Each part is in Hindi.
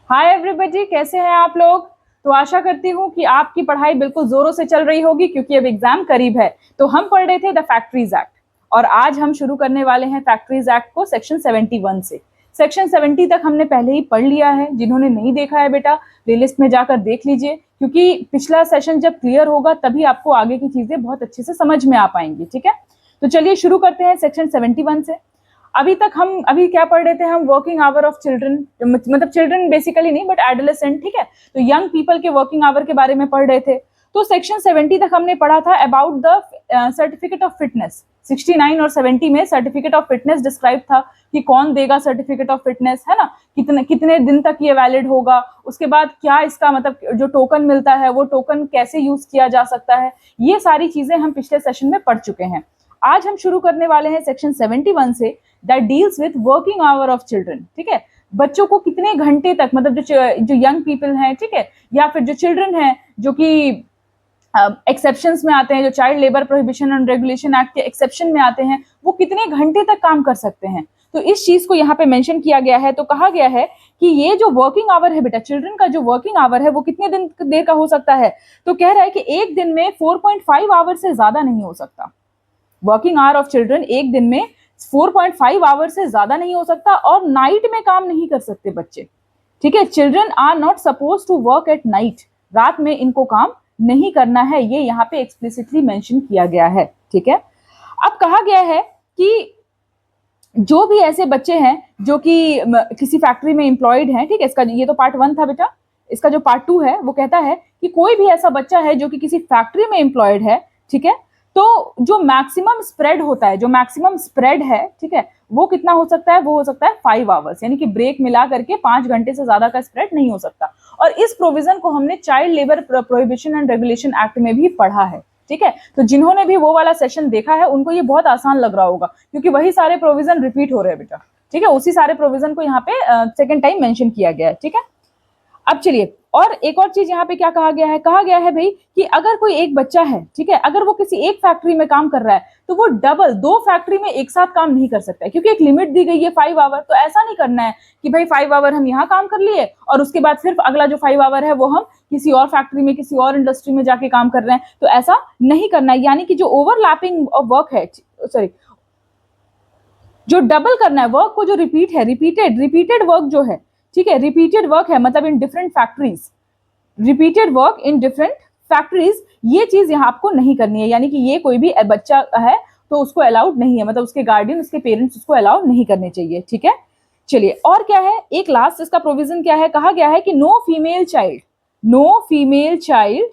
हाय एवरीबॉडी, कैसे हैं आप लोग। तो आशा करती हूँ कि आपकी पढ़ाई बिल्कुल जोरों से चल रही होगी क्योंकि अब एग्जाम करीब है। तो हम पढ़ रहे थे द फैक्ट्रीज एक्ट और आज हम शुरू करने वाले हैं फैक्ट्रीज एक्ट को सेक्शन 71 से। सेक्शन 70 तक हमने पहले ही पढ़ लिया है। जिन्होंने नहीं देखा है बेटा प्लेलिस्ट में जाकर देख लीजिए, क्योंकि पिछला सेशन जब क्लियर होगा तभी आपको आगे की चीजें बहुत अच्छे से समझ में आ पाएंगी। ठीक है, तो चलिए शुरू करते हैं सेक्शन 71 से। अभी क्या पढ़ रहे थे हम, वर्किंग आवर ऑफ चिल्ड्रन, मतलब चिल्ड्रन बेसिकली नहीं बट एडोलेसेंट। ठीक है, तो यंग पीपल के वर्किंग आवर के बारे में पढ़ रहे थे। तो सेक्शन 70 तक हमने पढ़ा था about the certificate of fitness. 69 और 70 में सर्टिफिकेट ऑफ फिटनेस डिस्क्राइब था कि कौन देगा सर्टिफिकेट ऑफ फिटनेस, है ना, कितने कितने दिन तक ये वैलिड होगा, उसके बाद क्या इसका मतलब जो टोकन मिलता है वो टोकन कैसे यूज किया जा सकता है। ये सारी चीजें हम पिछले सेशन में पढ़ चुके हैं। आज हम शुरू करने वाले हैं सेक्शन 71 से, that deals with working hour of children. ठीक है, बच्चों को कितने घंटे तक, मतलब जो यंग पीपल हैं, ठीक है, या फिर जो चिल्ड्रन हैं जो कि एक्सेप्शंस में आते हैं, जो child labour prohibition and regulation act के एक्सेप्शन में आते हैं, वो कितने घंटे तक काम कर सकते हैं। तो इस चीज को यहाँ पे मेंशन किया गया है। तो कहा गया है कि ये जो वर्किंग आवर है बेटा, चिल्ड्रन का जो वर्किंग आवर है वो कितने दिन देर का हो सकता है। तो कह रहा है कि एक दिन में 4.5 आवर से ज्यादा नहीं हो सकता। वर्किंग आवर ऑफ चिल्ड्रन एक दिन में 4.5 आवर से ज्यादा नहीं हो सकता, और नाइट में काम नहीं कर सकते बच्चे। ठीक है, children are not suppose to work at night. रात में इनको काम नहीं करना है, ये यहाँ पे एक्सप्लिसिटली मेंशन किया गया है। ठीक है, अब कहा गया है कि जो भी ऐसे बच्चे हैं जो कि किसी फैक्ट्री में एम्प्लॉयड हैं, ठीक है, इसका ये तो पार्ट 1 था बेटा। इसका जो पार्ट 2 है वो कहता है कि कोई भी ऐसा बच्चा है जो कि किसी फैक्ट्री में एम्प्लॉयड है, ठीक है, तो जो मैक्सिमम स्प्रेड होता है, जो मैक्सिमम स्प्रेड है, ठीक है, वो कितना हो सकता है, वो हो सकता है 5 आवर्स, यानी कि ब्रेक मिला करके 5 घंटे से ज्यादा का स्प्रेड नहीं हो सकता। और इस प्रोविजन को हमने child labour prohibition and regulation act में भी पढ़ा है। ठीक है, तो जिन्होंने भी वो वाला सेशन देखा है उनको ये बहुत आसान लग रहा होगा, क्योंकि वही सारे प्रोविजन रिपीट हो रहे हैं बेटा। ठीक है, उसी सारे प्रोविजन को यहाँ पे सेकेंड टाइम मेंशन किया गया है। ठीक है, अब चलिए, और एक और चीज यहाँ पे क्या कहा गया है, कहा गया है भाई कि अगर कोई एक बच्चा है, ठीक है, अगर वो किसी एक फैक्ट्री में काम कर रहा है तो वो डबल 2 फैक्ट्री में एक साथ काम नहीं कर सकता है, क्योंकि एक लिमिट दी गई है 5 आवर। तो ऐसा नहीं करना है कि भाई 5 आवर हम यहाँ काम कर लिए और उसके बाद सिर्फ अगला जो 5 आवर है वो हम किसी और फैक्ट्री में, किसी और इंडस्ट्री में जाके काम कर रहे हैं। तो ऐसा नहीं करना है, यानी कि जो ओवरलैपिंग ऑफ वर्क है, सॉरी, जो डबल करना है वर्क को, जो रिपीट है, रिपीटेड वर्क जो है, ठीक है, रिपीटेड वर्क है, मतलब in different factories, repeated work in different factories, ये चीज यहाँ आपको नहीं करनी है। यानी कि ये कोई भी बच्चा है तो उसको अलाउड नहीं है, मतलब उसके गार्डियन, उसके पेरेंट्स उसको अलाउ नहीं करने चाहिए। ठीक है, चलिए, और क्या है, एक लास्ट इसका प्रोविजन क्या है, कहा गया है कि no female child, no female child,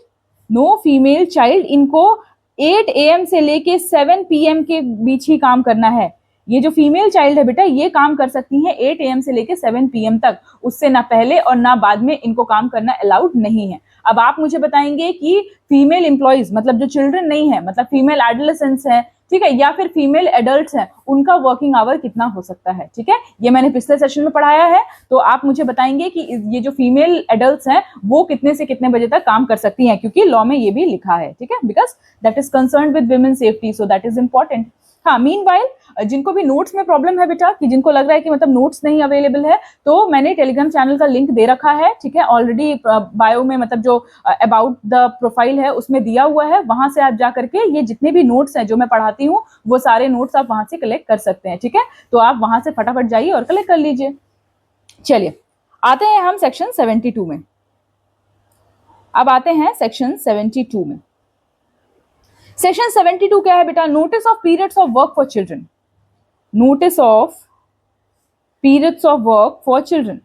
no female child, इनको 8 AM से लेके 7 PM के बीच ही काम करना है। ये जो फीमेल चाइल्ड है बेटा ये काम कर सकती हैं 8 AM से लेके 7 PM तक, उससे ना पहले और ना बाद में इनको काम करना अलाउड नहीं है। अब आप मुझे बताएंगे कि फीमेल एम्प्लॉइज, मतलब जो चिल्ड्रन नहीं है, मतलब फीमेल एडोलेसेंट्स हैं, ठीक है, या फिर फीमेल एडल्ट्स हैं, उनका वर्किंग आवर कितना हो सकता है। ठीक है, ये मैंने पिछले सेशन में पढ़ाया है। तो आप मुझे बताएंगे कि ये जो फीमेल एडल्ट्स हैं वो कितने से कितने बजे तक काम कर सकती हैं, क्योंकि लॉ में ये भी लिखा है। ठीक है, because that is concern with women safety, so that is important. हाँ, मीनवाइल जिनको भी नोट्स में प्रॉब्लम है बेटा, कि जिनको लग रहा है कि मतलब नोट्स नहीं अवेलेबल है, तो मैंने टेलीग्राम चैनल का लिंक दे रखा है। ठीक है, ऑलरेडी बायो में, मतलब जो अबाउट द प्रोफाइल है उसमें दिया हुआ है, वहां से आप जा करके ये जितने भी नोट्स हैं जो मैं पढ़ाती हूँ वो सारे नोट्स आप वहां से कलेक्ट कर सकते हैं। ठीक है, तो आप वहां से फटाफट जाइए और कलेक्ट कर लीजिए। चलिए, आते हैं हम सेक्शन 72 में। अब आते हैं सेक्शन 72 में। सेक्शन 72 क्या है बेटा, notice of periods of work for children, notice of periods of work for children.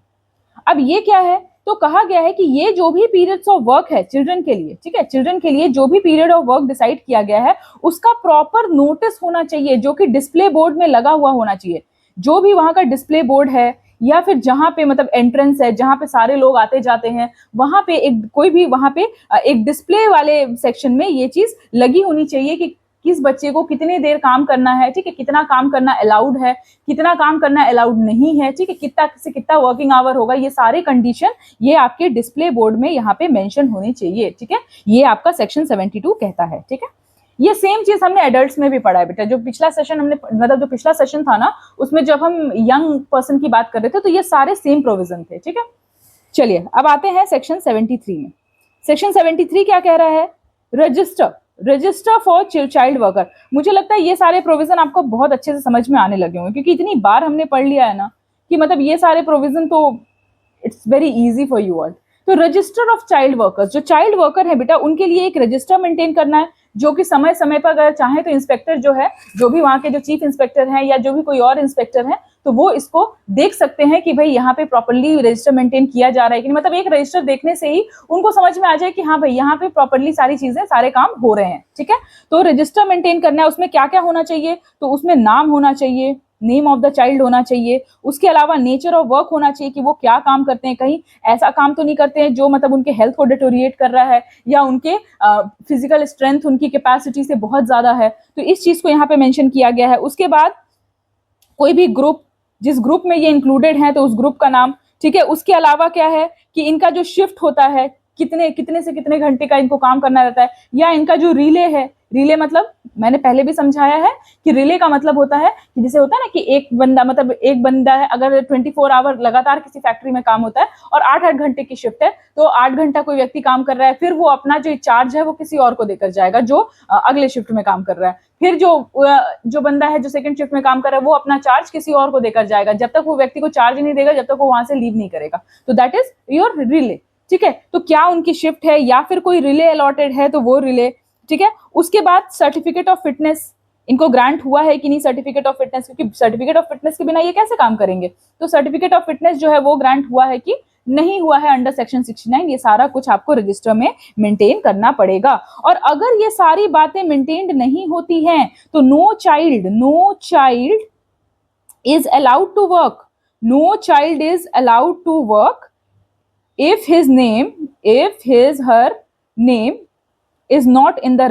अब ये क्या है, तो कहा गया है कि ये जो भी पीरियड्स ऑफ वर्क है चिल्ड्रन के लिए, ठीक है, चिल्ड्रन के लिए जो भी पीरियड ऑफ वर्क डिसाइड किया गया है उसका प्रॉपर नोटिस होना चाहिए, जो कि डिस्प्ले बोर्ड में लगा हुआ होना चाहिए। जो भी वहां का डिस्प्ले बोर्ड है या फिर जहां पे मतलब एंट्रेंस है, जहां पे सारे लोग आते जाते हैं, वहां पे एक कोई भी वहां पे एक डिस्प्ले वाले सेक्शन में ये चीज लगी होनी चाहिए कि किस बच्चे को कितनी देर काम करना है, ठीक है, कितना काम करना अलाउड है, कितना काम करना अलाउड नहीं है, ठीक है, कितना से कितना वर्किंग आवर होगा, ये सारे कंडीशन ये आपके डिस्प्ले बोर्ड में यहाँ पे मेंशन होनी चाहिए। ठीक है, ये आपका सेक्शन 72 कहता है। ठीक है, ये सेम चीज हमने एडल्ट्स में भी पढ़ा है बेटा। जो पिछला सेशन हमने, मतलब जो पिछला सेशन था ना, उसमें जब हम यंग पर्सन की बात कर रहे थे तो ये सारे सेम प्रोविजन थे। ठीक है, चलिए अब आते हैं सेक्शन 73 में। सेक्शन 73 क्या कह रहा है? Register for child worker. मुझे लगता है ये सारे प्रोविजन आपको बहुत अच्छे से समझ में आने लगे होंगे, क्योंकि इतनी बार हमने पढ़ लिया है ना कि मतलब ये सारे प्रोविजन तो it's very easy for you all. तो रजिस्टर ऑफ चाइल्ड वर्कर्स, जो चाइल्ड वर्कर है बेटा उनके लिए एक रजिस्टर मेंटेन करना है, जो कि समय समय पर अगर चाहे तो इंस्पेक्टर जो है, जो भी वहां के जो चीफ इंस्पेक्टर हैं या जो भी कोई और इंस्पेक्टर है, तो वो इसको देख सकते हैं कि भाई यहाँ पे प्रॉपर्ली रजिस्टर मेंटेन किया जा रहा है कि नहीं। मतलब एक रजिस्टर देखने से ही उनको समझ में आ जाए कि हाँ भाई यहाँ पे प्रॉपर्ली सारी चीजें, सारे काम हो रहे हैं, ठीक है। तो रजिस्टर मेंटेन करना है, उसमें क्या क्या होना चाहिए? तो उसमें नाम होना चाहिए, नेम ऑफ द चाइल्ड होना चाहिए, उसके अलावा नेचर ऑफ वर्क होना चाहिए कि वो क्या काम करते हैं, कहीं ऐसा काम तो नहीं करते हैं जो मतलब उनके हेल्थ को डिटोरिएट कर रहा है या उनके फिजिकल स्ट्रेंथ, उनकी कैपेसिटी से बहुत ज्यादा है, तो इस चीज को यहाँ पे मेंशन किया गया है। उसके बाद कोई भी ग्रुप, जिस ग्रुप में ये इंक्लूडेड है तो उस ग्रुप का नाम, ठीक है। उसके अलावा क्या है कि इनका जो शिफ्ट होता है, कितने से कितने घंटे का इनको काम करना रहता है, या इनका जो रिले है, रिले मतलब मैंने पहले भी समझाया है कि रिले का मतलब होता है कि जैसे होता है ना कि एक बंदा, मतलब एक बंदा है, अगर 24 आवर लगातार किसी फैक्ट्री में काम होता है और 8-8 घंटे की शिफ्ट है, तो 8 घंटा कोई व्यक्ति काम कर रहा है, फिर वो अपना जो चार्ज है वो किसी और को देकर जाएगा जो अगले शिफ्ट में काम कर रहा है, फिर जो बंदा है जो सेकंड शिफ्ट में काम कर रहा है वो अपना चार्ज किसी और को देकर जाएगा, जब तक वो व्यक्ति को चार्ज नहीं देगा, जब तक वो वहां से लीव नहीं करेगा। तो दैट इज योर रिले, ठीक है। तो क्या उनकी शिफ्ट है या फिर कोई रिले अलॉटेड है तो वो रिले, ठीक है। उसके बाद सर्टिफिकेट ऑफ फिटनेस, इनको ग्रांट हुआ है कि नहीं सर्टिफिकेट ऑफ फिटनेस, क्योंकि सर्टिफिकेट ऑफ फिटनेस के बिना ये कैसे काम करेंगे। तो सर्टिफिकेट ऑफ फिटनेस जो है वो ग्रांट हुआ है कि नहीं हुआ है अंडर सेक्शन 69, ये सारा कुछ आपको रजिस्टर में मेंटेन करना पड़ेगा। और अगर ये सारी बातें मेंटेन्ड नहीं होती हैं तो no child is allowed to work, no child is allowed to work if his her name is not in the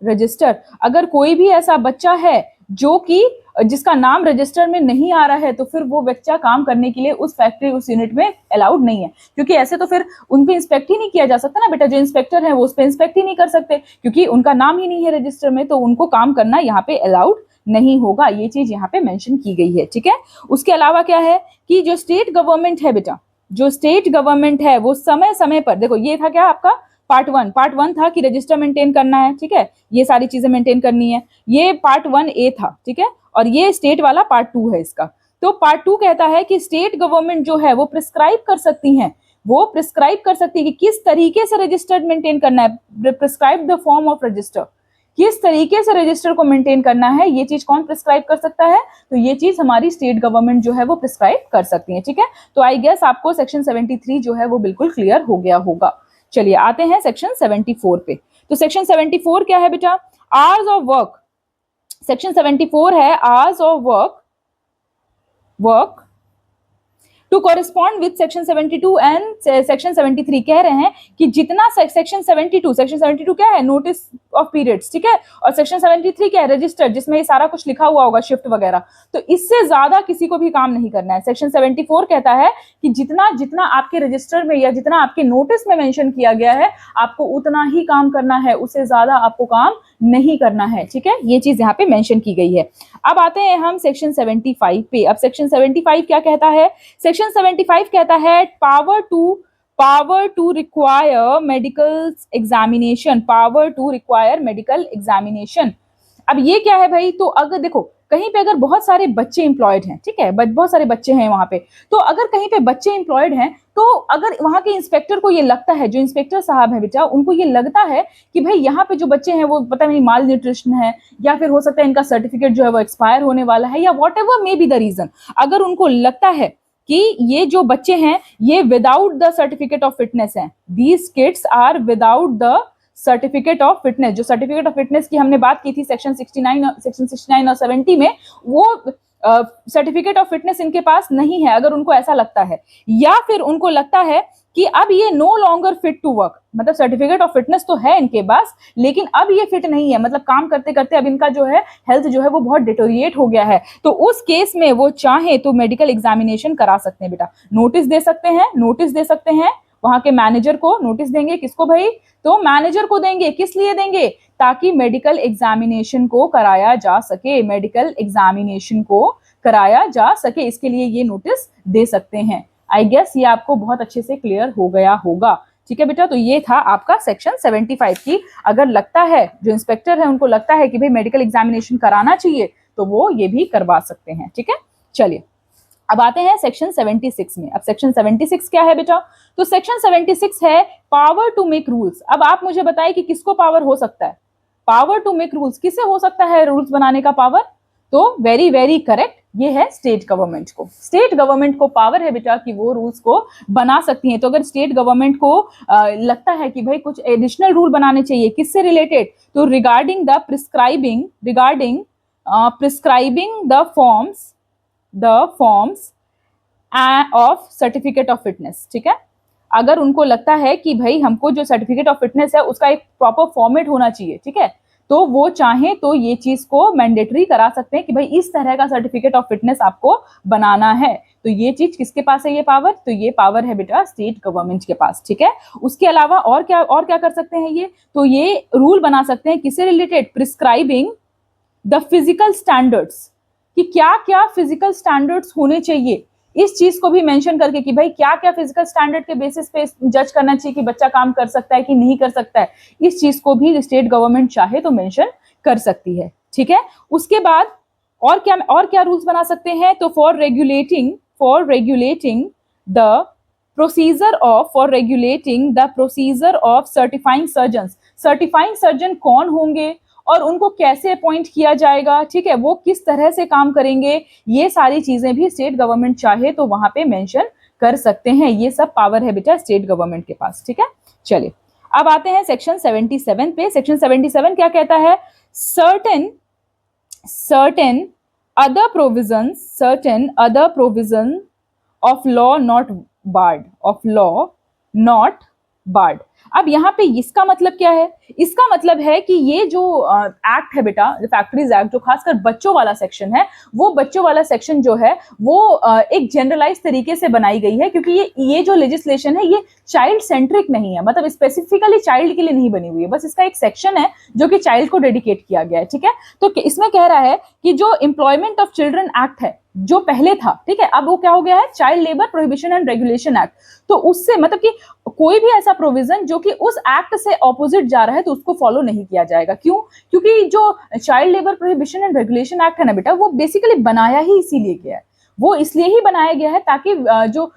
register, अगर कोई भी ऐसा बच्चा है जो कि जिसका नाम रजिस्टर में नहीं आ रहा है तो फिर वो बच्चा काम करने के लिए उस फैक्ट्री, उस यूनिट में अलाउड नहीं है, क्योंकि ऐसे तो फिर उन पे इंस्पेक्ट ही नहीं किया जा सकता ना बेटा। जो इंस्पेक्टर है वो उस पे इंस्पेक्ट ही नहीं कर सकते क्योंकि उनका नाम ही नहीं है रजिस्टर में, तो उनको काम करना यहाँ पे अलाउड नहीं होगा। ये चीज यहाँ पे मेंशन की गई है, ठीक है। उसके अलावा क्या है कि जो स्टेट गवर्नमेंट है बेटा, जो स्टेट गवर्नमेंट है वो समय समय पर, देखो ये था क्या आपका पार्ट वन था कि रजिस्टर मेंटेन करना है, ठीक है, ये सारी चीजें मेंटेन करनी है, ये पार्ट 1A था, ठीक है। और ये स्टेट वाला पार्ट 2 है इसका। तो पार्ट 2 कहता है कि स्टेट गवर्नमेंट जो है वो प्रिस्क्राइब कर सकती है, वो प्रिस्क्राइब कर सकती है कि किस तरीके से रजिस्टर मेंटेन करना है, prescribe the form of register, किस तरीके से रजिस्टर को मेंटेन करना है, ये चीज कौन प्रिस्क्राइब कर सकता है? तो ये चीज हमारी स्टेट गवर्नमेंट जो है वो प्रिस्क्राइब कर सकती है, ठीक है। तो आई गेस आपको सेक्शन 73 जो है वो बिल्कुल क्लियर हो गया होगा। चलिए आते हैं सेक्शन 74 पे। तो सेक्शन 74 क्या है बेटा? Hours of work. सेक्शन 74 है hours of work to correspond with section 72 and section 73। कह रहे हैं कि जितना सेक्शन 72 क्या है? नोटिस ऑफ पीरियड्स, ठीक है। और सेक्शन 73 क्या है? रजिस्टर, जिसमें ये सारा कुछ लिखा हुआ होगा, शिफ्ट वगैरह। तो इससे ज्यादा किसी को भी काम नहीं करना है। सेक्शन 74 कहता है कि जितना जितना आपके रजिस्टर में या जितना आपके नोटिस में मेंशन किया गया है आपको उतना ही काम करना है, उससे ज्यादा आपको काम नहीं करना है, ठीक है। ये चीज यहाँ पे मेंशन की गई है। अब आते हैं हम सेक्शन 75 पे। अब सेक्शन 75 क्या कहता है? सेक्शन 75 कहता है power to require medical examination, power to require medical examination. अब ये क्या है भाई? तो अगर देखो कहीं पे अगर बहुत सारे बच्चे इंप्लॉयड हैं, ठीक है, बहुत सारे बच्चे हैं वहां पे, तो अगर कहीं पे बच्चे इंप्लॉयड हैं तो अगर वहां के इंस्पेक्टर को ये लगता है, जो इंस्पेक्टर साहब है बेटा, उनको ये लगता है कि भाई यहाँ पे जो बच्चे हैं वो पता नहीं माल न्यूट्रिशन है, या फिर हो सकता है इनका सर्टिफिकेट जो है वो एक्सपायर होने वाला है, या whatever may be the reason, अगर उनको लगता है कि ये जो बच्चे हैं ये without the certificate of fitness हैं, these kids are without the certificate of fitness. जो सर्टिफिकेट ऑफ फिटनेस की हमने बात की थी सेक्शन 69 और 70 में, वो सर्टिफिकेट ऑफ फिटनेस इनके पास नहीं है, अगर उनको ऐसा लगता है, या फिर उनको लगता है कि अब ये no longer fit to work, मतलब सर्टिफिकेट ऑफ फिटनेस तो है इनके पास लेकिन अब ये फिट नहीं है, मतलब काम करते करते अब इनका जो है हेल्थ जो है वो बहुत डिटोरिएट हो गया है, तो उस केस में वो चाहे तो मेडिकल एग्जामिनेशन करा सकते हैं बेटा। नोटिस दे सकते हैं वहां के मैनेजर को। नोटिस देंगे किसको भाई? तो मैनेजर को देंगे। किस लिए देंगे? ताकि मेडिकल एग्जामिनेशन को कराया जा सके, मेडिकल एग्जामिनेशन को कराया जा सके, इसके लिए ये नोटिस दे सकते हैं। आई गेस ये आपको बहुत अच्छे से क्लियर हो गया होगा। ठीक है बेटा, तो ये था आपका सेक्शन 75 की। अगर लगता है, जो इंस्पेक्टर है उनको लगता है कि भाई मेडिकल एग्जामिनेशन कराना चाहिए, तो वो ये भी करवा सकते हैं। ठीक है, चलिए अब आते हैं सेक्शन 76 में। अब सेक्शन 76 क्या है बेटा? तो सेक्शन 76 है पावर टू मेक रूल्स। अब आप मुझे बताइए कि किसको पावर हो सकता है? पावर टू मेक रूल्स किसे हो सकता है रूल्स बनाने का पावर? तो वेरी वेरी करेक्ट, ये है स्टेट गवर्नमेंट को। स्टेट गवर्नमेंट को पावर है बेटा कि वो रूल्स को बना सकती है। तो अगर स्टेट गवर्नमेंट को लगता है कि भाई कुछ एडिशनल रूल बनाने चाहिए, किससे रिलेटेड? तो regarding prescribing the forms of certificate of fitness. ठीक है, अगर उनको लगता है कि भाई हमको जो सर्टिफिकेट ऑफ फिटनेस है उसका एक प्रॉपर फॉर्मेट होना चाहिए, ठीक है, तो वो चाहे तो ये चीज को मैंडेटरी करा सकते हैं कि भाई इस तरह का सर्टिफिकेट ऑफ फिटनेस आपको बनाना है। तो ये चीज किसके पास है ये पावर? तो ये पावर है बेटा स्टेट गवर्नमेंट के पास। ठीक है, उसके अलावा और क्या कर सकते हैं ये? तो ये रूल बना सकते हैं किससे related? Prescribing the physical standards, कि क्या क्या फिजिकल स्टैंडर्ड्स होने चाहिए, इस चीज को भी मेंशन करके कि भाई क्या क्या फिजिकल स्टैंडर्ड के बेसिस पे जज करना चाहिए कि बच्चा काम कर सकता है कि नहीं कर सकता है, इस चीज को भी स्टेट गवर्नमेंट चाहे तो मेंशन कर सकती है। ठीक है, उसके बाद और क्या रूल्स बना सकते हैं? तो for regulating the procedure of certifying surgeons. Certifying surgeon कौन होंगे और उनको कैसे अपॉइंट किया जाएगा, ठीक है, वो किस तरह से काम करेंगे, ये सारी चीजें भी स्टेट गवर्नमेंट चाहे तो वहां पे मेंशन कर सकते हैं। ये सब पावर है बेटा स्टेट गवर्नमेंट के पास। ठीक है, चलिए अब आते हैं सेक्शन 77 पे। सेक्शन 77 क्या कहता है? certain other provision of law not barred। अब यहाँ पे इसका मतलब क्या है? इसका मतलब है कि ये जो एक्ट है बेटा, फैक्ट्रीज एक्ट, जो खासकर बच्चों वाला सेक्शन है, वो बच्चों वाला सेक्शन जो है वो एक जनरलाइज तरीके से बनाई गई है, क्योंकि ये जो लेजिस्लेशन है ये चाइल्ड सेंट्रिक नहीं है, मतलब स्पेसिफिकली चाइल्ड के लिए नहीं बनी हुई है, बस इसका एक सेक्शन है जो कि चाइल्ड को डेडिकेट किया गया है। ठीक है, तो इसमें कह रहा है कि जो एम्प्लॉयमेंट ऑफ चिल्ड्रन एक्ट है जो पहले था, ठीक है, अब वो क्या हो गया है? Child labour prohibition and regulation act. तो उससे मतलब कि कोई भी ऐसा प्रोविजन जो कि उस एक्ट से ऑपोजिट जा रहा है तो उसको फॉलो नहीं किया जाएगा। क्यों? क्योंकि जो child labour prohibition and regulation act है ना बेटा, वो बेसिकली बनाया ही इसीलिए गया है, वो इसलिए ही बनाया गया है ताकि जो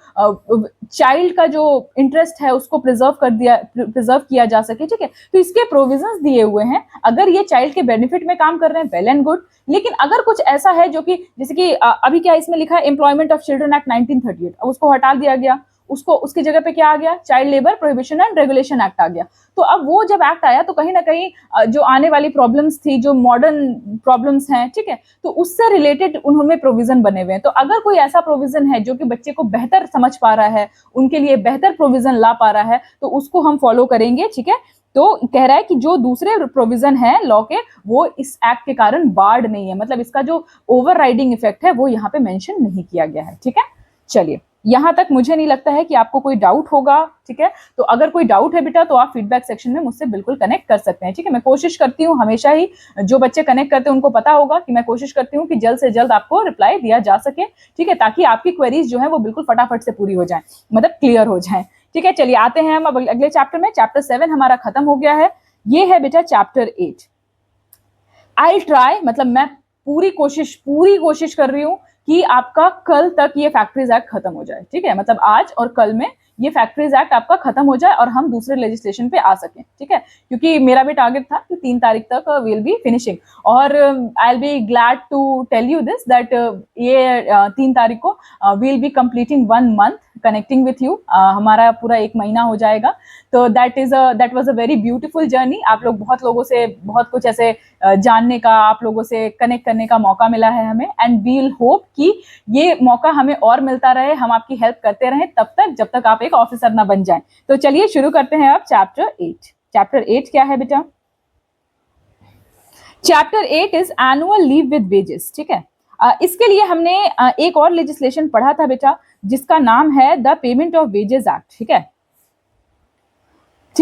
चाइल्ड का जो इंटरेस्ट है उसको प्रिजर्व किया जा सके। ठीक है, तो इसके प्रोविजंस दिए हुए हैं। अगर ये चाइल्ड के बेनिफिट में काम कर रहे हैं, वेल एंड गुड, लेकिन अगर कुछ ऐसा है जो कि जैसे कि अभी क्या इसमें लिखा है, एम्प्लॉयमेंट ऑफ चिल्ड्रन एक्ट 1938, अब उसको हटा दिया गया, उसकी जगह पे क्या आ गया? Child labour prohibition and regulation act आ गया। तो अब वो जब एक्ट आया तो कहीं ना कहीं जो आने वाली प्रॉब्लम्स थी, जो मॉडर्न प्रॉब्लम्स हैं, ठीक है, तो उससे रिलेटेड उन्होंने प्रोविजन बने हुए हैं। तो अगर कोई ऐसा प्रोविजन है जो कि बच्चे को बेहतर समझ पा रहा है, उनके लिए बेहतर प्रोविजन ला पा रहा है, तो उसको हम फॉलो करेंगे। ठीक है, तो कह रहा है कि जो दूसरे प्रोविजन है लॉ के, वो इस एक्ट के कारण बार्ड नहीं है, मतलब इसका जो ओवरराइडिंग इफेक्ट है वो यहाँ पे मेंशन नहीं किया गया है। ठीक है, चलिए यहां तक मुझे नहीं लगता है कि आपको कोई डाउट होगा। ठीक है, तो अगर कोई डाउट है बेटा तो आप फीडबैक सेक्शन में मुझसे बिल्कुल कनेक्ट कर सकते हैं। ठीक है, मैं कोशिश करती हूँ हमेशा ही, जो बच्चे कनेक्ट करते हैं उनको पता होगा कि मैं कोशिश करती हूँ कि जल्द से जल्द आपको रिप्लाई दिया जा सके। ठीक है, ताकि आपकी क्वेरीज जो है वो बिल्कुल फटाफट से पूरी हो जाए, मतलब क्लियर हो जाए। ठीक है, चलिए आते हैं हम अब अगले चैप्टर में। चैप्टर 7 हमारा खत्म हो गया है, ये है बेटा चैप्टर 8। आई ट्राई, मतलब मैं पूरी कोशिश कर रही हूँ कि आपका कल तक ये फैक्ट्रीज एक्ट खत्म हो जाए। ठीक है, मतलब आज और कल में ये फैक्ट्रीज एक्ट आपका खत्म हो जाए और हम दूसरे लेजिस्लेशन पे आ सकें। ठीक है, क्योंकि मेरा भी टारगेट था कि 3 तारीख तक विल बी फिनिशिंग, और I will be glad to tell you this that ये 3 तारीख को will be completing 1 month connecting with you. हमारा पूरा 1 महीना हो जाएगा। तो that was a very beautiful journey. आप लोग बहुत लोगों से बहुत कुछ ऐसे जानने का, आप लोगों से कनेक्ट करने का मौका मिला है हमें, एंड वी विल होप कि ये मौका हमें और मिलता रहे, हम आपकी हेल्प करते रहें तब तक जब तक आप एक ऑफिसर ना बन जाएं। तो चलिए शुरू करते हैं अब चैप्टर 8। चैप्टर 8 क्या है बेटा? Chapter 8 is annual leave with wages. ठीक है, इसके लिए हमने एक और लेजिस्लेशन पढ़ा था बेटा, जिसका नाम है the payment of wages act. ठीक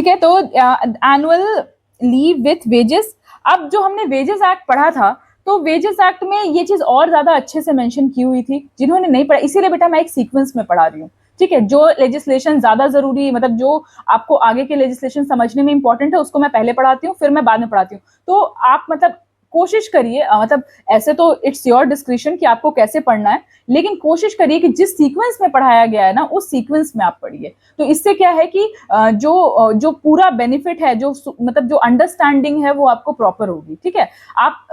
है, तो एनुअल लीव विथ वेजेस। अब जो हमने वेजेस एक्ट पढ़ा था, तो वेजेस एक्ट में ये चीज और ज्यादा अच्छे से मेंशन की हुई थी, जिन्होंने नहीं पढ़ा इसीलिए बेटा मैं एक सीक्वेंस में पढ़ा रही हूँ, ठीक है। जो लेजिस्लेशन ज्यादा जरूरी, मतलब जो आपको आगे के लेजिस्लेशन समझने में इंपॉर्टेंट है, उसको मैं पहले पढ़ाती हूँ, फिर मैं बाद में पढ़ाती हूँ। तो आप मतलब कोशिश करिए, मतलब ऐसे तो इट्स योर डिस्क्रिप्शन कि आपको कैसे पढ़ना है, लेकिन कोशिश करिए कि जिस सीक्वेंस में पढ़ाया गया है ना, उस सीक्वेंस में आप पढ़िए। तो इससे क्या है कि जो पूरा बेनिफिट है, जो मतलब जो अंडरस्टैंडिंग है, वो आपको प्रॉपर होगी, ठीक है। आप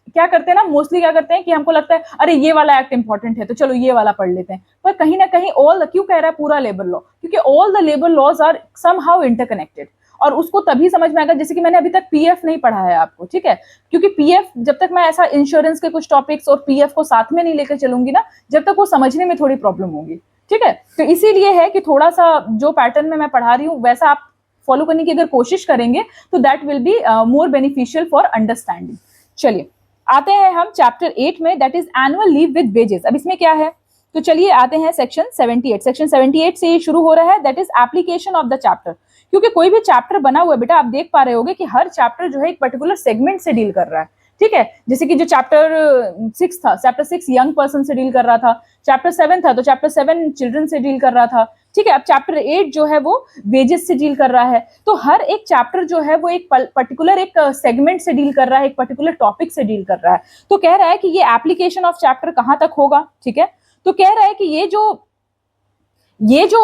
क्या करते हैं ना, मोस्टली क्या करते हैं कि हमको लगता है अरे ये वाला एक्ट इंपॉर्टेंट है तो चलो ये वाला पढ़ लेते हैं, पर कहीं ना कहीं ऑल, क्यों कह रहा है पूरा लेबर लॉ, क्योंकि all the labour laws are somehow interconnected. और उसको तभी समझ में आएगा, जैसे कि मैंने अभी तक पीएफ नहीं पढ़ा है आपको, ठीक है, क्योंकि पीएफ जब तक मैं ऐसा इंश्योरेंस के कुछ टॉपिक्स और पीएफ को साथ में नहीं लेकर चलूंगी ना, जब तक वो समझने में थोड़ी प्रॉब्लम होगी, ठीक है। तो इसीलिए है कि थोड़ा सा जो पैटर्न में मैं पढ़ा रही हूँ वैसा आप फॉलो करने की अगर कोशिश करेंगे तो that will be more beneficial for understanding. चलिए आते हैं हम चैप्टर 8 में, that is annual leave with wages. अब इसमें क्या है, तो चलिए आते हैं सेक्शन 78। सेक्शन 78 से ये शुरू हो रहा है, that is application of the chapter. क्योंकि कोई भी चैप्टर बना हुआ है बेटा, आप देख पा रहे होगे कि हर चैप्टर जो है एक पर्टिकुलर सेगमेंट से डील कर रहा है, ठीक है। जैसे कि जो चैप्टर 6 था, चैप्टर 6 यंग पर्सन से डील कर रहा था, चैप्टर 7 था तो चैप्टर 7 चिल्ड्रन से डील कर रहा था, ठीक है। अब चैप्टर 8 जो है वो वेजेस से डील कर रहा है। तो हर एक चैप्टर जो है वो एक पर्टिकुलर एक सेगमेंट से डील कर रहा है, एक पर्टिकुलर टॉपिक से डील कर रहा है। तो कह रहा है कि ये एप्लीकेशन ऑफ चैप्टर कहां तक होगा, ठीक है। तो कह रहा है कि ये जो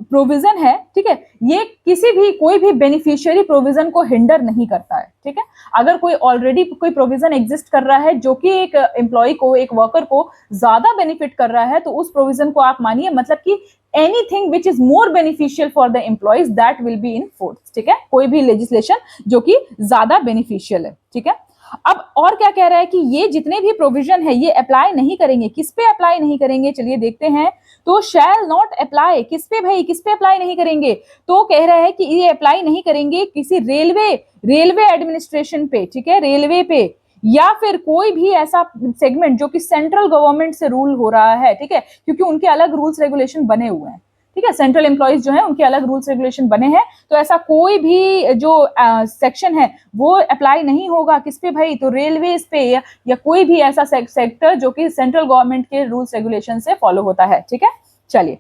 प्रोविजन है, ठीक है, ये किसी भी कोई भी बेनिफिशियरी प्रोविजन को हिंडर नहीं करता है, ठीक है। अगर कोई ऑलरेडी कोई प्रोविजन एग्जिस्ट कर रहा है जो कि एक एम्प्लॉय को, एक वर्कर को ज्यादा बेनिफिट कर रहा है, तो उस प्रोविजन को आप मानिए, मतलब कि anything which is more beneficial for the employees that will be in force, ठीक है। कोई भी लेजिस्लेशन जो कि ज्यादा बेनिफिशियल है, ठीक है। अब और क्या कह रहा है कि ये जितने भी प्रोविजन है ये अप्लाई नहीं करेंगे, किस पे अप्लाई नहीं करेंगे, चलिए देखते हैं। तो शैल नॉट अप्लाई, किस पे भाई, किस पे अप्लाई नहीं करेंगे, तो कह रहा है कि ये अप्लाई नहीं करेंगे किसी रेलवे एडमिनिस्ट्रेशन पे, ठीक है, रेलवे पे, या फिर कोई भी ऐसा सेगमेंट जो कि सेंट्रल गवर्नमेंट से रूल हो रहा है, ठीक है, क्योंकि उनके अलग रूल्स रेगुलेशन बने हुए हैं, ठीक है। सेंट्रल एम्प्लॉइज जो है उनके अलग रूल्स रेगुलेशन बने हैं। तो ऐसा कोई भी जो सेक्शन है वो अप्लाई नहीं होगा किस पे भाई, तो रेलवेज पे, या कोई भी ऐसा सेक्टर जो कि सेंट्रल गवर्नमेंट के रूल्स रेगुलेशन से फॉलो होता है, ठीक है। चलिए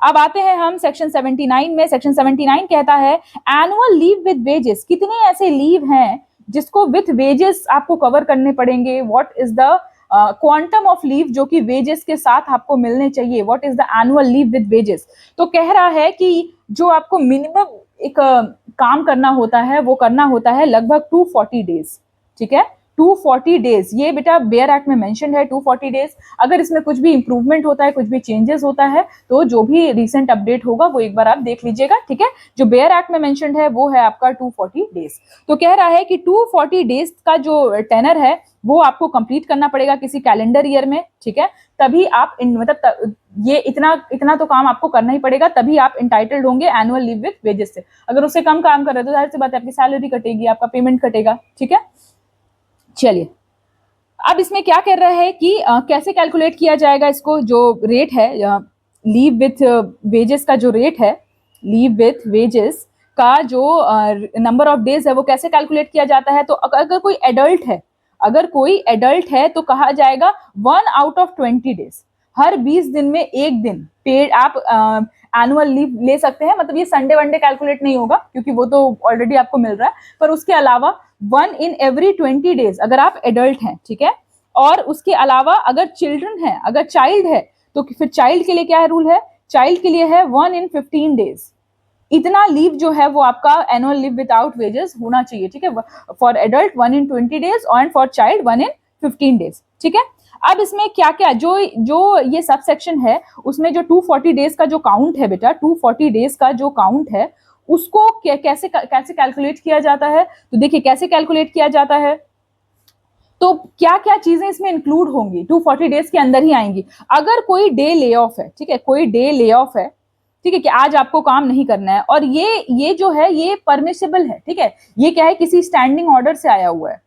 अब आते हैं हम सेक्शन 79 में। सेक्शन 79 कहता है एनुअल लीव विद वेजेस। कितने ऐसे लीव हैं जिसको विथ वेजेस आपको कवर करने पड़ेंगे, what is the quantum of leave जो कि वेजेस के साथ आपको मिलने चाहिए, what is the annual leave with wages. तो कह रहा है कि जो आपको मिनिमम एक काम करना होता है वो करना होता है लगभग 240 डेज, ठीक है, 240 डेज। ये बेटा बेयर एक्ट में मेंशन है 240 डेज। अगर इसमें कुछ भी इंप्रूवमेंट होता है, कुछ भी चेंजेस होता है, तो जो भी रिसेंट अपडेट होगा वो एक बार आप देख लीजिएगा, ठीक है। जो बेयर एक्ट में मेंशन है वो है आपका 240 डेज। तो कह रहा है कि 240 डेज का जो टेनर है वो आपको कंप्लीट करना पड़ेगा किसी कैलेंडर ईयर में, ठीक है। तभी आप मतलब ये इतना तो काम आपको करना ही पड़ेगा, तभी आप इंटाइटल्ड होंगे एनुअल लीव विद वेजेस से। अगर उससे कम काम कर रहे हो तो जाहिर सी बात है आपकी सैलरी कटेगी, आपका पेमेंट कटेगा, ठीक है। चलिए अब इसमें क्या कर रहा है कि कैसे कैलकुलेट किया जाएगा इसको, जो रेट है लीव विथ वेजेस का, जो रेट है लीव विथ वेजेस का जो नंबर ऑफ डेज है वो कैसे कैलकुलेट किया जाता है। तो अगर कोई एडल्ट है तो कहा जाएगा 1 आउट ऑफ 20 डेज, हर 20 दिन में एक दिन पेड आप एनुअल लीव ले सकते हैं। मतलब ये संडे वनडे कैलकुलेट नहीं होगा क्योंकि वो तो ऑलरेडी आपको मिल रहा है, पर उसके अलावा 1 इन एवरी 20 डेज अगर आप एडल्ट हैं, ठीक है। और उसके अलावा अगर चिल्ड्रन है, अगर चाइल्ड है, तो फिर चाइल्ड के लिए क्या है रूल है, चाइल्ड के लिए है 1 इन 15 डेज। इतना लीव जो है वो आपका एनुअल लीव विदाउट वेजेस होना चाहिए, ठीक है। For adult 1 in 20 days and for child 1 in 15 days, ठीक है। अब इसमें क्या क्या जो ये सब सेक्शन है उसमें जो 240 डेज का जो काउंट है बेटा, 240 डेज का जो काउंट है उसको कैसे कैलकुलेट किया जाता है। तो देखिए कैसे कैलकुलेट किया जाता है, तो क्या क्या चीजें इसमें इंक्लूड होंगी, 240 डेज के अंदर ही आएंगी। अगर कोई डे ले ऑफ है, ठीक है, कोई डे ले ऑफ है, ठीक है, कि आज आपको काम नहीं करना है, और ये जो है ये परमिसिबल है, ठीक है। ये क्या है, किसी स्टैंडिंग ऑर्डर से आया हुआ है,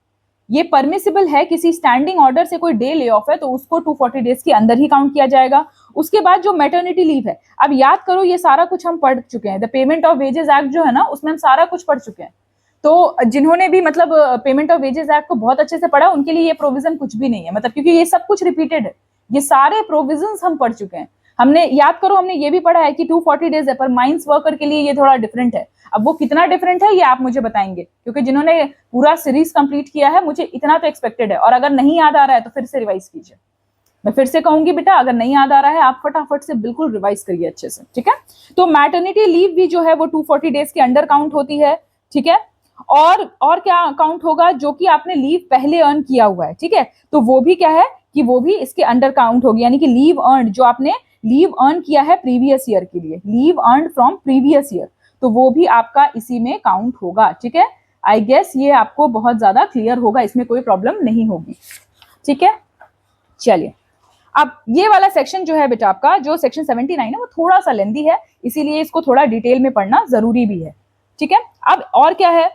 ये परमिसिबल है, किसी स्टैंडिंग ऑर्डर से कोई डे ले ऑफ है तो उसको 240 डेज के अंदर ही काउंट किया जाएगा। उसके बाद जो मैटरनिटी लीव है, अब याद करो ये सारा कुछ हम पढ़ चुके हैं, the payment of wages act जो है ना उसमें हम सारा कुछ पढ़ चुके हैं। तो जिन्होंने भी मतलब पेमेंट ऑफ वेजेस एक्ट को बहुत अच्छे से पढ़ा उनके लिए ये प्रोविजन कुछ भी नहीं है, मतलब क्योंकि ये सब कुछ रिपीटेड है, ये सारे प्रोविजंस हम पढ़ चुके हैं। हमने याद करो, हमने ये भी पढ़ा है कि 240 डेज है, पर माइंस वर्कर के लिए ये थोड़ा डिफरेंट है। अब वो कितना डिफरेंट है ये आप मुझे बताएंगे, क्योंकि जिन्होंने पूरा सीरीज कंप्लीट किया है मुझे इतना तो एक्सपेक्टेड है, और अगर नहीं याद आ रहा है तो फिर से रिवाइज कीजिए। मैं फिर से कहूंगी बेटा, अगर नहीं याद आ रहा है आप फटाफट से बिल्कुल रिवाइज करिए अच्छे से, ठीक है। तो मैटरनिटी लीव भी जो है वो 240 डेज के अंडर काउंट होती है, ठीक है। और क्या काउंट होगा, जो कि आपने लीव पहले अर्न किया हुआ है, ठीक है, तो वो भी क्या है कि वो भी इसके अंडर काउंट होगी, यानी कि लीव अर्न, जो आपने लीव अर्न किया है प्रीवियस ईयर के लिए, leave earn from previous year, तो वो भी आपका इसी में काउंट होगा, ठीक है। आई गेस ये आपको बहुत ज्यादा क्लियर होगा, इसमें कोई प्रॉब्लम नहीं होगी, ठीक है। चलिए, अब ये वाला सेक्शन जो है बेटा आपका, जो सेक्शन 79 है, वो थोड़ा सा लेंदी है, इसीलिए इसको थोड़ा डिटेल में पढ़ना जरूरी भी है, ठीक है। अब और क्या है,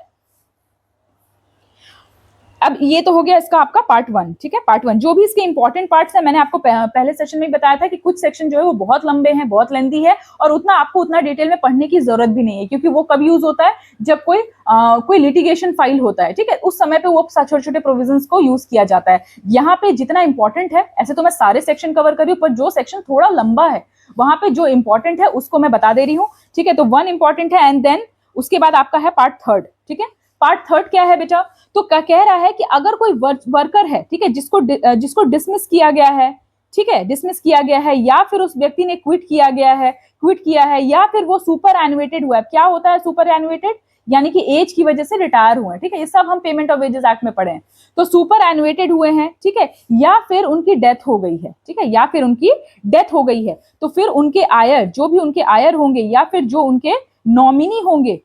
अब ये तो हो गया इसका आपका पार्ट 1, ठीक है। पार्ट 1 जो भी इसके इंपॉर्टेंट पार्ट्स है, मैंने आपको पहले सेशन में बताया था कि कुछ सेक्शन जो है वो बहुत लंबे हैं, बहुत लेंदी है, और उतना आपको उतना डिटेल में पढ़ने की जरूरत भी नहीं है, क्योंकि वो कब यूज होता है, जब कोई लिटिगेशन फाइल होता है, ठीक है, उस समय पे वो छोटे छोटे प्रोविजंस को यूज किया जाता है। यहाँ पे जितना इंपॉर्टेंट है, ऐसे तो मैं सारे सेक्शन कवर कर रही हूँ, पर जो सेक्शन थोड़ा लंबा है वहां पे जो इंपॉर्टेंट है उसको मैं बता दे रही हूँ, ठीक है। तो 1 इंपॉर्टेंट है, एंड देन उसके बाद आपका है पार्ट 3, ठीक है। पार्ट 3 क्या है बेटा, तो कह रहा है कि अगर कोई वर्कर है, ठीक है, जिसको डिसमिस किया गया है, ठीक है, डिसमिस किया गया है, या फिर उस व्यक्ति ने क्विट किया है, या फिर वो सुपर एनुएटेड हुआ है। क्या होता है सुपर एनुएटेड, यानी कि एज की वजह से रिटायर हुए हैं, ठीक है, ये सब हम पेमेंट ऑफ वेजेस एक्ट में पढ़े हैं। तो सुपर एनुएटेड हुए हैं, ठीक है, या फिर उनकी डेथ हो गई है, ठीक है, या फिर उनकी डेथ हो गई है, तो फिर उनके आयर, जो भी उनके आयर होंगे, या फिर जो उनके नॉमिनी होंगे,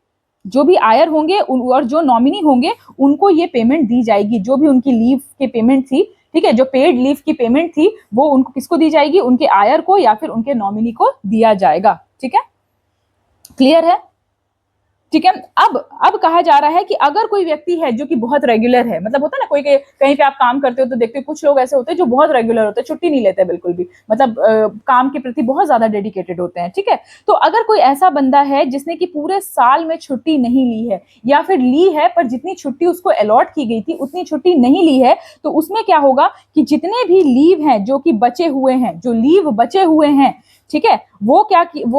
जो भी आयर होंगे और जो नॉमिनी होंगे, उनको ये पेमेंट दी जाएगी, जो भी उनकी लीव की पेमेंट थी, ठीक है, जो पेड लीव की पेमेंट थी, वो उनको किसको दी जाएगी, उनके आयर को या फिर उनके नॉमिनी को दिया जाएगा, ठीक है। क्लियर है, ठीक है। अब कहा जा रहा है कि अगर कोई व्यक्ति है जो कि बहुत रेगुलर है, मतलब होता है ना, कोई कहीं पे आप काम करते हो तो देखते हो कुछ लोग ऐसे होते हैं जो बहुत रेगुलर होते हैं, छुट्टी नहीं लेते बिल्कुल भी, मतलब काम के प्रति बहुत ज्यादा डेडिकेटेड होते हैं, ठीक है। तो अगर कोई ऐसा बंदा है जिसने कि पूरे साल में छुट्टी नहीं ली है, या फिर ली है पर जितनी छुट्टी उसको अलॉट की गई थी उतनी छुट्टी नहीं ली है, तो उसमें क्या होगा कि जितने भी लीव हैं जो कि बचे हुए हैं, जो लीव बचे हुए हैं, ठीक है, वो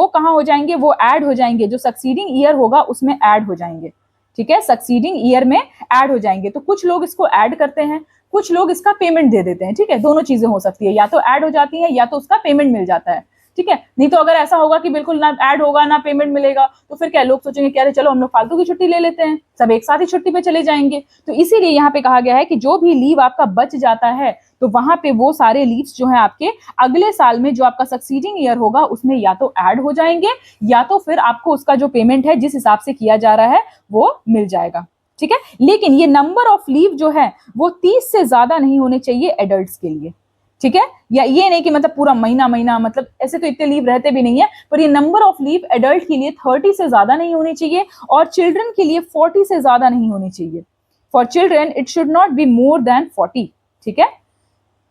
कहां हो जाएंगे, वो ऐड हो जाएंगे, जो सक्सीडिंग ईयर होगा उसमें ऐड हो जाएंगे, ठीक है, सक्सीडिंग ईयर में ऐड हो जाएंगे। तो कुछ लोग इसको ऐड करते हैं, कुछ लोग इसका पेमेंट दे देते हैं, ठीक है, दोनों चीजें हो सकती है, या तो ऐड हो जाती है या तो उसका पेमेंट मिल जाता है, ठीक है। नहीं तो अगर ऐसा होगा कि बिल्कुल ना ऐड होगा ना पेमेंट मिलेगा, तो फिर क्या लोग सोचेंगे कि अरे चलो हम लोग फालतू की छुट्टी ले लेते हैं, सब एक साथ ही छुट्टी पे चले जाएंगे। तो इसीलिए यहाँ पे कहा गया है कि जो भी लीव आपका बच जाता है, तो वहां पे वो सारे लीव्स जो है आपके अगले साल में जो आपका सक्सीडिंग ईयर होगा उसमें या तो ऐड हो जाएंगे, या तो फिर आपको उसका जो पेमेंट है जिस हिसाब से किया जा रहा है वो मिल जाएगा, ठीक है। लेकिन ये नंबर ऑफ लीव जो है वो 30 से ज्यादा नहीं होने चाहिए एडल्ट्स के लिए, ठीक है। या ये नहीं कि मतलब पूरा महीना, मतलब ऐसे तो इतने लीव रहते भी नहीं है, पर ये नंबर ऑफ लीव एडल्ट के लिए 30 से ज्यादा नहीं होनी चाहिए, और चिल्ड्रन के लिए 40 से ज्यादा नहीं होनी चाहिए। For children it should not be more than 40, ठीक है।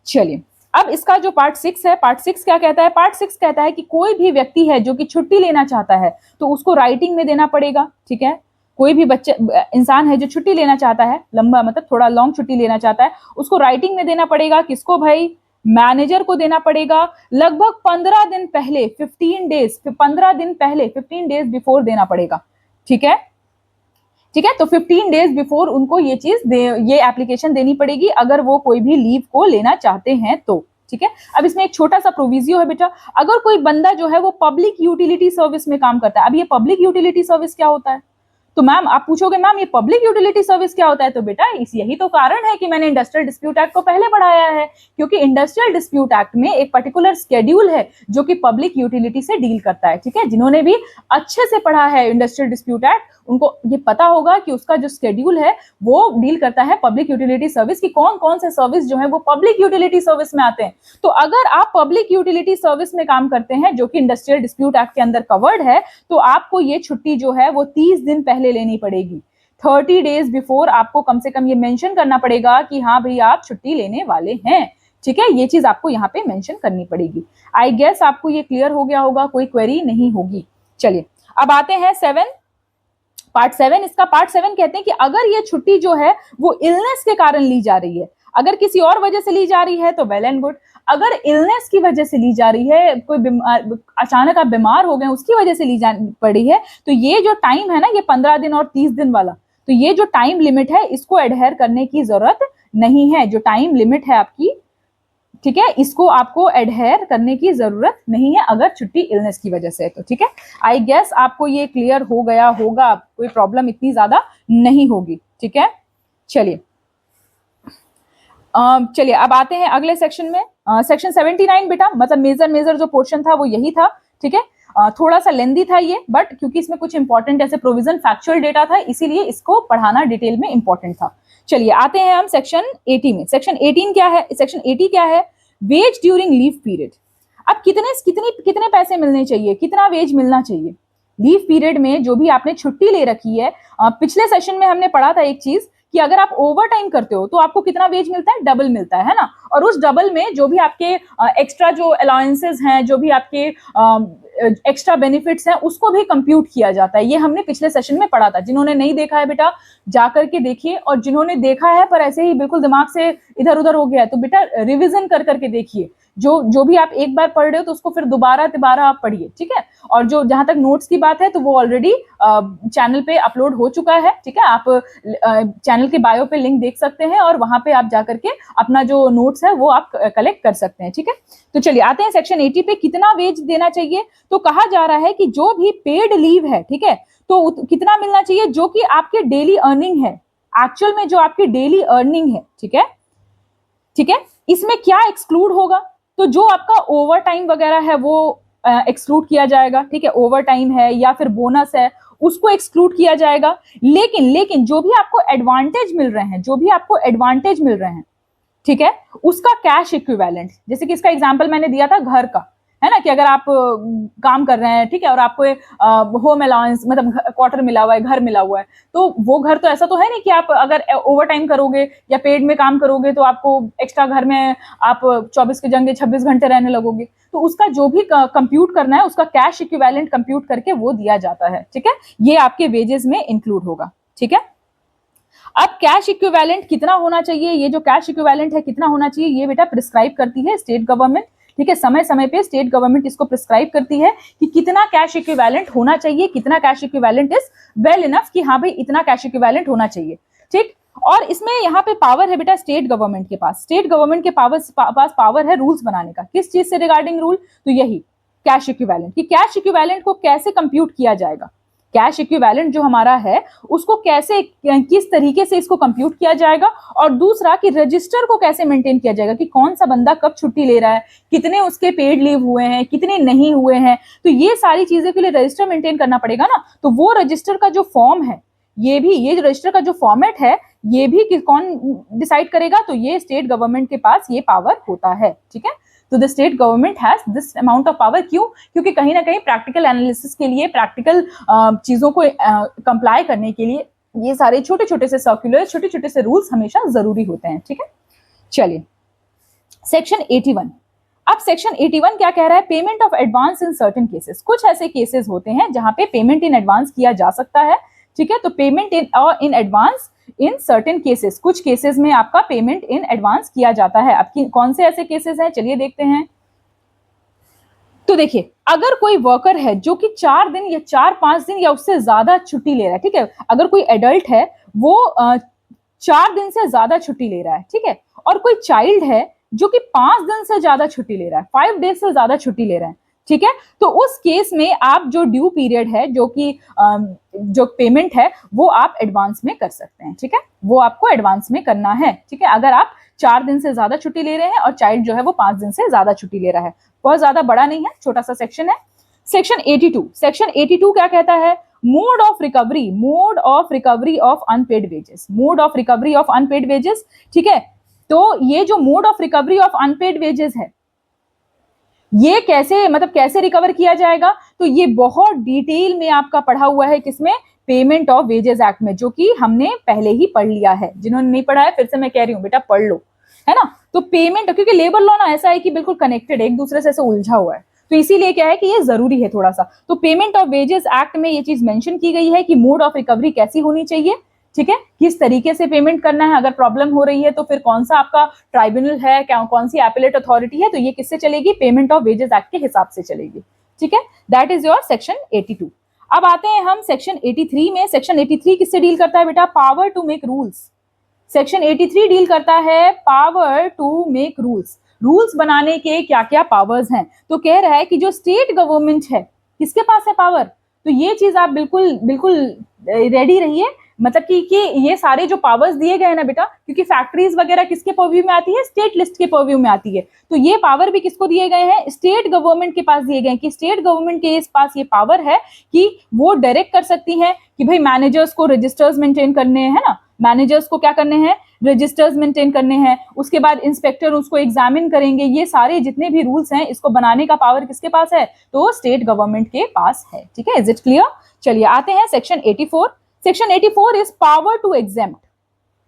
चलिए, अब इसका जो पार्ट 6 है, पार्ट 6 क्या कहता है, पार्ट 6 कहता है कि कोई भी व्यक्ति है जो कि छुट्टी लेना चाहता है तो उसको राइटिंग में देना पड़ेगा, ठीक है। कोई भी इंसान है जो छुट्टी लेना चाहता है, लंबा मतलब थोड़ा लॉन्ग छुट्टी लेना चाहता है, उसको राइटिंग में देना पड़ेगा। किसको भाई, मैनेजर को देना पड़ेगा। लगभग 15 दिन पहले, 15 डेज, 15 दिन पहले, 15 डेज बिफोर देना पड़ेगा, ठीक है, ठीक है। तो 15 डेज बिफोर उनको ये ये एप्लीकेशन देनी पड़ेगी अगर वो कोई भी लीव को लेना चाहते हैं तो, ठीक है। अब इसमें एक छोटा सा प्रोविजियो है बेटा, अगर कोई बंदा जो है वो पब्लिक यूटिलिटी सर्विस में काम करता है। अब ये पब्लिक यूटिलिटी सर्विस क्या होता है, तो मैम आप पूछोगे मैम ये पब्लिक यूटिलिटी सर्विस क्या होता है, तो बेटा यही तो कारण है कि मैंने इंडस्ट्रियल डिस्प्यूट एक्ट को पहले पढ़ाया है, क्योंकि इंडस्ट्रियल डिस्प्यूट एक्ट में एक पर्टिकुलर शेड्यूल है जो कि पब्लिक यूटिलिटी से डील करता है, ठीक है। जिन्होंने भी अच्छे से पढ़ा है इंडस्ट्रियल डिस्प्यूट एक्ट उनको ये पता होगा कि उसका जो शेड्यूल है वो डील करता है पब्लिक यूटिलिटी सर्विस की, कौन कौन से सर्विस जो है वो पब्लिक यूटिलिटी सर्विस में आते हैं। तो अगर आप पब्लिक यूटिलिटी सर्विस में काम करते हैं जो कि इंडस्ट्रियल डिस्प्यूट एक्ट के अंदर कवर्ड है, तो आपको ये छुट्टी जो है वो 30 दिन पहले लेनी पड़ेगी। 30 डेज बिफोर आपको कम से कम ये मेंशन करना पड़ेगा कि हाँ भाई आप छुट्टी लेने वाले हैं, ठीक है। ये चीज आपको यहाँ पे मेंशन करनी पड़ेगी। आई गेस आपको ये क्लियर हो गया होगा, कोई क्वेरी नहीं होगी। चलिए अब आते हैं पार्ट 7, इसका पार्ट 7 कहते हैं कि अगर ये छुट्टी जो है वो इलनेस के कारण ली जा रही है, अगर किसी और वजह से ली जा रही है तो वेल एंड गुड, अगर इलनेस की वजह से ली जा रही है, कोई अचानक आप बीमार हो गए उसकी वजह से ली जा पड़ी है, तो ये जो टाइम है ना, ये 15 दिन और 30 दिन वाला, तो ये जो टाइम लिमिट है इसको एडहेयर करने की जरूरत नहीं है। जो टाइम लिमिट है आपकी, ठीक है, इसको आपको एडहेयर करने की जरूरत नहीं है अगर छुट्टी इलनेस की वजह से है तो। ठीक है, आई गेस आपको ये क्लियर हो गया होगा, कोई प्रॉब्लम इतनी ज्यादा नहीं होगी। ठीक है, चलिए चलिए अब आते हैं अगले सेक्शन में। सेक्शन 79 बेटा, मतलब मेजर जो पोर्शन था वो यही था। ठीक है, थोड़ा सा लेंदी था ये, बट क्योंकि इसमें कुछ इंपॉर्टेंट ऐसे प्रोविजन फैक्चुअल डेटा था, इसीलिए इसको पढ़ाना डिटेल में इंपॉर्टेंट था। चलिए आते हैं हम सेक्शन 80 में। सेक्शन 18 क्या है? सेक्शन 80 क्या है? Wage during leave period. अब कितने पैसे मिलने चाहिए, कितना वेज मिलना चाहिए लीव पीरियड में, जो भी आपने छुट्टी ले रखी है। पिछले सेशन में हमने पढ़ा था एक चीज कि अगर आप ओवर टाइम करते हो तो आपको कितना वेज मिलता है? डबल मिलता है ना। और उस डबल में जो भी आपके एक्स्ट्रा जो अलाउंसेस हैं, जो भी आपके एक्स्ट्रा बेनिफिट्स हैं, उसको भी कंप्यूट किया जाता है। ये हमने पिछले सेशन में पढ़ा था। जिन्होंने नहीं देखा है बेटा जाकर के देखिए, और जिन्होंने देखा है पर ऐसे ही बिल्कुल दिमाग से इधर उधर हो गया है तो बेटा रिविजन कर करके देखिए। जो भी आप एक बार पढ़ रहे हो तो उसको फिर दोबारा आप पढ़िए। ठीक है, और जो जहां तक नोट्स की बात है तो वो ऑलरेडी चैनल पे अपलोड हो चुका है। ठीक है, आप चैनल के बायो पे लिंक देख सकते हैं और वहां पे आप जाकर के अपना जो नोट्स है वो आप कलेक्ट कर सकते हैं। ठीक है, तो चलिए आते हैं सेक्शन 80 पे। कितना वेज देना चाहिए? तो कहा जा रहा है कि जो भी पेड लीव है, ठीक है, तो कितना मिलना चाहिए जो कि आपके डेली अर्निंग है, एक्चुअल में जो आपकी डेली अर्निंग है। ठीक है, ठीक है, इसमें क्या एक्सक्लूड होगा? तो जो आपका ओवर टाइम वगैरह है वो एक्सक्लूड किया जाएगा। ठीक है, ओवर टाइम है या फिर बोनस है उसको एक्सक्लूड किया जाएगा। लेकिन जो भी आपको एडवांटेज मिल रहे हैं, ठीक है, उसका कैश इक्विवेलेंट, जैसे कि इसका एग्जांपल मैंने दिया था घर का, है ना, कि अगर आप काम कर रहे हैं, ठीक है, और आपको होम अलाउंस मतलब क्वार्टर मिला हुआ है, घर मिला हुआ है, तो वो घर तो ऐसा तो है नहीं कि आप अगर ओवर टाइम करोगे या पेड में काम करोगे तो आपको एक्स्ट्रा घर में आप 24 के जगह 26 घंटे रहने लगोगे। तो उसका जो भी कंप्यूट करना है उसका कैश इक्विवेलेंट कंप्यूट करके वो दिया जाता है। ठीक है, ये आपके वेजेस में इंक्लूड होगा। ठीक है, अब कैश इक्विवेलेंट कितना होना चाहिए? ये जो कैश इक्विवेलेंट है कितना होना चाहिए, ये बेटा प्रिस्क्राइब करती है स्टेट गवर्नमेंट। ठीक है, समय समय पे स्टेट गवर्नमेंट इसको प्रिस्क्राइब करती है कि कितना कैश इक्विवेलेंट होना चाहिए, कितना cash equivalent is well enough, कि हाँ भाई इतना कैश इक्विवेलेंट होना चाहिए। ठीक, और इसमें यहाँ पे पावर है बेटा स्टेट गवर्नमेंट के पास। स्टेट गवर्नमेंट के पास पावर है रूल्स बनाने का। किस चीज से रिगार्डिंग रूल? तो यही कैश इक्विवेलेंट, कि कैश इक्विवेलेंट को कैसे कंप्यूट किया जाएगा, कैश इक्विवेलेंट जो हमारा है उसको कैसे, किस तरीके से इसको कंप्यूट किया जाएगा, और दूसरा कि रजिस्टर को कैसे मेंटेन किया जाएगा कि कौन सा बंदा कब छुट्टी ले रहा है, कितने उसके पेड लीव हुए हैं, कितने नहीं हुए हैं। तो ये सारी चीजें के लिए रजिस्टर मेंटेन करना पड़ेगा ना। तो वो रजिस्टर का जो फॉर्म है, ये जो रजिस्टर का जो फॉर्मेट है, ये भी कौन डिसाइड करेगा? तो ये स्टेट गवर्नमेंट के पास ये पावर होता है। ठीक है, तो the state government has this amount of power. क्यों? क्योंकि कहीं ना कहीं प्रैक्टिकल एनालिसिस के लिए, प्रैक्टिकल चीजों को कंप्लाई करने के लिए ये सारे छोटे छोटे से सर्कुलर, छोटे छोटे से रूल्स हमेशा जरूरी होते हैं। ठीक है, चलिए सेक्शन 81। अब सेक्शन 81 क्या कह रहा है? Payment of advance in certain cases. कुछ ऐसे केसेस होते हैं जहां पे पेमेंट इन एडवांस किया जा सकता है। ठीक है, तो payment in advance in certain cases, कुछ केसेस में आपका पेमेंट इन एडवांस किया जाता है। अब कौन से ऐसे केसेस हैं, चलिए देखते हैं। तो देखिए, अगर कोई वर्कर है जो कि 4 दिन या 4-5 दिन या उससे ज्यादा छुट्टी ले रहा है, ठीक है, अगर कोई एडल्ट है वो 4 दिन से ज्यादा छुट्टी ले रहा है, ठीक है, और कोई चाइल्ड है जो कि 5 दिन से ज्यादा छुट्टी ले रहा है, 5 डेज से ज्यादा छुट्टी ले रहा है, ठीक है, तो उस केस में आप जो ड्यू पीरियड है, जो कि जो पेमेंट है वो आप एडवांस में कर सकते हैं। ठीक है, वो आपको एडवांस में करना है। ठीक है, अगर आप 4 दिन से ज्यादा छुट्टी ले रहे हैं और चाइल्ड जो है वो 5 दिन से ज्यादा छुट्टी ले रहा है। बहुत ज्यादा बड़ा नहीं है, छोटा सा सेक्शन है। सेक्शन 82, सेक्शन 82 क्या कहता है? Mode of recovery of unpaired wages, mode of recovery of unpaired wages. ठीक है, तो ये जो mode of recovery of unpaired wages है, ये कैसे, मतलब कैसे रिकवर किया जाएगा? तो ये बहुत डिटेल में आपका पढ़ा हुआ है, किसमें? पेमेंट ऑफ वेजेस एक्ट में, जो कि हमने पहले ही पढ़ लिया है। जिन्होंने नहीं पढ़ा है फिर से मैं कह रही हूं बेटा पढ़ लो, है ना। तो पेमेंट, क्योंकि लेबर लॉ ना ऐसा है कि बिल्कुल कनेक्टेड है, एक दूसरे से ऐसे उलझा हुआ है, तो इसीलिए क्या है कि ये जरूरी है थोड़ा सा। तो पेमेंट ऑफ वेजेस एक्ट में ये चीज मेंशन की गई है कि मोड ऑफ रिकवरी कैसी होनी चाहिए, ठीक है, किस तरीके से पेमेंट करना है। अगर प्रॉब्लम हो रही है तो फिर कौन सा आपका ट्राइब्यूनल है, कौन सी एपेलेट अथॉरिटी है, तो ये किससे चलेगी, पेमेंट ऑफ वेजेस एक्ट के हिसाब से चलेगी, ठीक है। That is your section 82। अब आते हैं हम सेक्शन 83 में। सेक्शन 83 किससे डील करता है बेटा, power to make rules. Section 83 deal करता है power to make rules, rules बनाने के क्या क्या पावर्स हैं। तो कह रहा है कि जो स्टेट गवर्नमेंट है किसके पास है पावर, तो ये चीज आप बिल्कुल बिल्कुल रेडी रहिए, मतलब कि ये सारे जो पावर्स दिए गए हैं ना बेटा, क्योंकि फैक्ट्रीज वगैरह किसके पर्व्यू में आती है, स्टेट लिस्ट के पर्व्यू में आती है, तो ये पावर भी किसको दिए गए हैं, स्टेट गवर्नमेंट के पास दिए गए हैं, कि स्टेट गवर्नमेंट के पास ये पावर है कि वो डायरेक्ट कर सकती है कि भाई मैनेजर्स को रजिस्टर्स मेंटेन करने हैं ना, मैनेजर्स को क्या करने हैं, रजिस्टर्स मेंटेन करने हैं, उसके बाद इंस्पेक्टर उसको एग्जामिन करेंगे, ये सारे जितने भी रूल्स हैं इसको बनाने का पावर किसके पास है, तो स्टेट गवर्नमेंट के पास है, ठीक है। Is it clear? चलिए आते हैं section 84। Section 84 is power to exempt.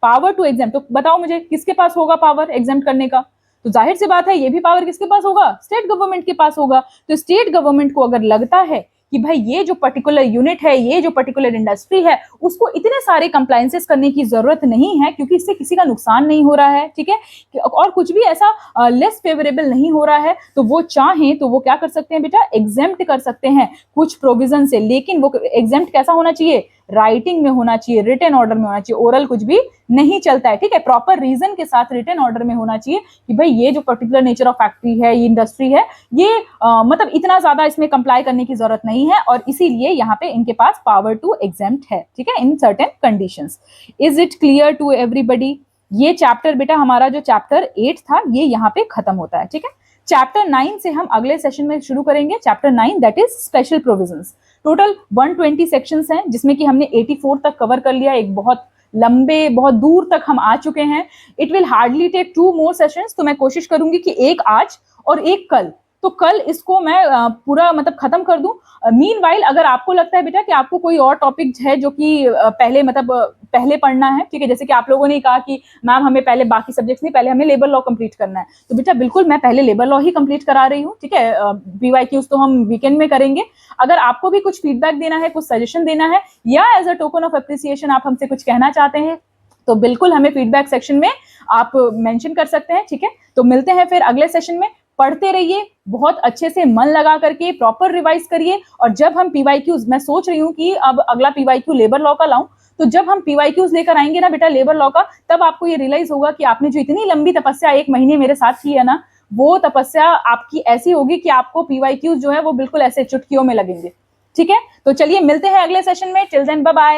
Power to exempt, तो बताओ मुझे किसके पास होगा पावर एग्जेम्प्ट करने का, तो जाहिर सी बात है ये भी पावर किसके पास होगा, स्टेट गवर्नमेंट के पास होगा। तो स्टेट गवर्नमेंट को अगर लगता है कि भाई ये जो पर्टिकुलर यूनिट है, ये जो पर्टिकुलर इंडस्ट्री है, उसको इतने सारे कंप्लायंसेस करने की जरूरत नहीं है क्योंकि इससे किसी का नुकसान नहीं हो रहा है, ठीक है, और कुछ भी ऐसा लेस फेवरेबल नहीं हो रहा है, तो वो चाहें तो वो क्या कर सकते हैं बेटा, एग्जेम्प्ट कर सकते हैं कुछ प्रोविजन से। लेकिन वो एग्जेम्प्ट कैसा होना चाहिए, राइटिंग में होना चाहिए, रिटन ऑर्डर में होना चाहिए, ओरल कुछ भी नहीं चलता है, ठीक है। प्रॉपर रीजन के साथ रिटन ऑर्डर में होना चाहिए कि भाई ये जो पर्टिकुलर नेचर ऑफ फैक्ट्री है, ये इंडस्ट्री है, ये मतलब इतना ज्यादा इसमें कंप्लाई करने की जरूरत नहीं है, और इसीलिए यहाँ पे इनके पास पावर टू एग्जेम्प्ट है, ठीक है, in certain conditions. Is it clear to everybody? ये चैप्टर बेटा हमारा जो चैप्टर 8 था ये यहाँ पे खत्म होता है, ठीक है। चैप्टर 9 से हम अगले सेशन में शुरू करेंगे, chapter 9 that is special provisions. Total 120 sections हैं जिसमें कि हमने 84 तक कवर कर लिया, एक बहुत लंबे बहुत दूर तक हम आ चुके हैं। It will hardly take 2 more sessions, तो मैं कोशिश करूंगी कि एक आज और एक कल, तो कल इसको मैं पूरा मतलब खत्म कर दूं। मीनवाइल अगर आपको लगता है बेटा कि आपको कोई और टॉपिक है जो कि पहले पढ़ना है, ठीक है, जैसे कि आप लोगों ने कहा कि मैम हमें पहले बाकी सब्जेक्ट्स नहीं, पहले हमें लेबर लॉ कंप्लीट करना है, तो बेटा बिल्कुल मैं पहले लेबर लॉ ही कंप्लीट करा रही हूँ, ठीक है। PYQs तो हम वीकेंड में करेंगे। अगर आपको भी कुछ फीडबैक देना है, कुछ सजेशन देना है, या as a token of appreciation आप हमसे कुछ कहना चाहते हैं, तो बिल्कुल हमें फीडबैक सेक्शन में आप मेंशन कर सकते हैं, ठीक है। तो मिलते हैं फिर अगले सेशन में। पढ़ते रहिए, बहुत अच्छे से मन लगा करके प्रॉपर रिवाइज करिए, और जब हम PYQs, मैं सोच रही हूँ कि अब अगला PYQ लेबर लॉ का लाऊं, तो जब हम PYQs लेकर आएंगे ना बेटा लेबर लॉ का, तब आपको ये रियलाइज होगा कि आपने जो इतनी लंबी तपस्या 1 महीने मेरे साथ की है ना, वो तपस्या आपकी ऐसी होगी कि आपको PYQs जो है वो बिल्कुल ऐसे चुटकियों में लगेंगे, ठीक है। तो चलिए मिलते हैं अगले सेशन में, टिल देन बाय बाय।